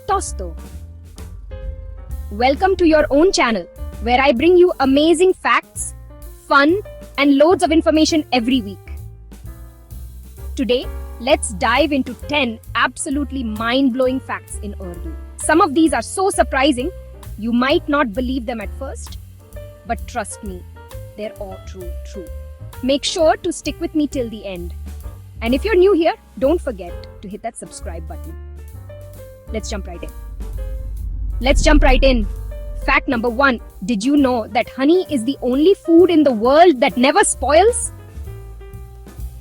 Tosto. Welcome to your own channel, where I bring you amazing facts, fun, and loads of information every week. Today, let's dive into 10 absolutely mind-blowing facts in Urdu. Some of these are so surprising, you might not believe them at first, but trust me, they're all true. Make sure to stick with me till the end. And if you're new here, don't forget to hit that subscribe button. Let's jump right in. Fact number 1. Did you know that honey is the only food in the world that never spoils?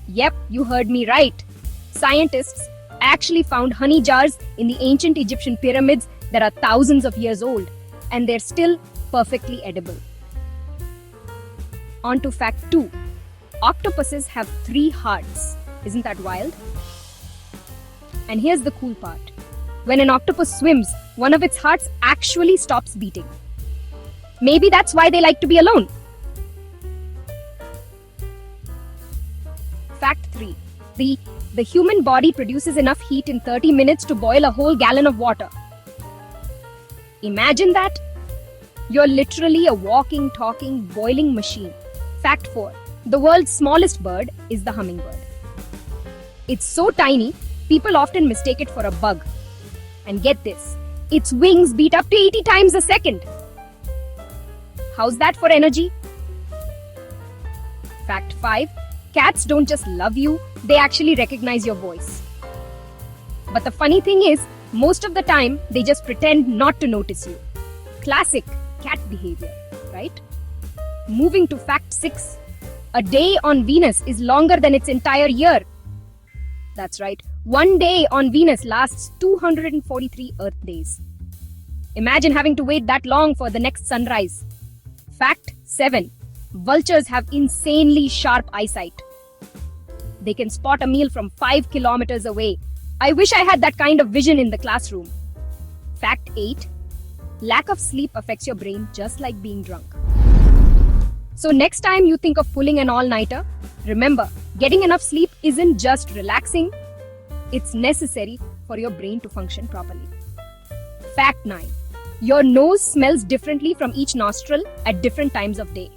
Yep, you heard me right. Scientists actually found honey jars in the ancient Egyptian pyramids that are thousands of years old, and they're still perfectly edible. On to fact 2. Octopuses have 3 hearts. Isn't that wild? And here's the cool part. When an octopus swims, one of its hearts actually stops beating. Maybe that's why they like to be alone. Fact 3. The human body produces enough heat in 30 minutes to boil a whole gallon of water. Imagine that. You're literally a walking, talking, boiling machine. Fact 4. The world's smallest bird is the hummingbird. It's so tiny, people often mistake it for a bug. And get this, its wings beat up to 80 times a second. How's that for energy? Fact 5. Cats don't just love you, they actually recognize your voice. But the funny thing is, most of the time, they just pretend not to notice you. Classic cat behavior, right? Moving to fact 6. A day on Venus is longer than its entire year. That's right. One day on Venus lasts 243 Earth days. Imagine having to wait that long for the next sunrise. Fact 7. Vultures have insanely sharp eyesight. They can spot a meal from 5 kilometers away. I wish I had that kind of vision in the classroom. Fact 8. Lack of sleep affects your brain just like being drunk. So next time you think of pulling an all-nighter, remember, getting enough sleep isn't just relaxing, it's necessary for your brain to function properly. Fact 9. Your nose smells differently from each nostril at different times of day.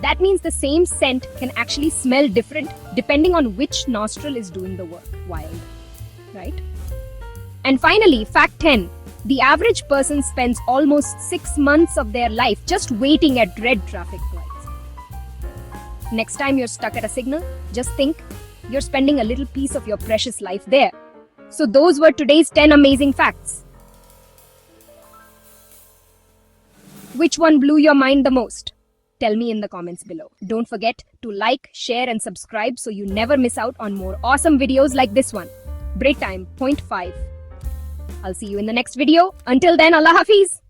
That means the same scent can actually smell different depending on which nostril is doing the work. Wild, right? And finally, fact 10. The average person spends almost 6 months of their life just waiting at red traffic lights. Next time you're stuck at a signal, just think you're spending a little piece of your precious life there. So those were today's 10 amazing facts. Which one blew your mind the most? Tell me in the comments below. Don't forget to like, share and subscribe so you never miss out on more awesome videos like this one. Break time, point 5. I'll see you in the next video. Until then, Allah Hafiz.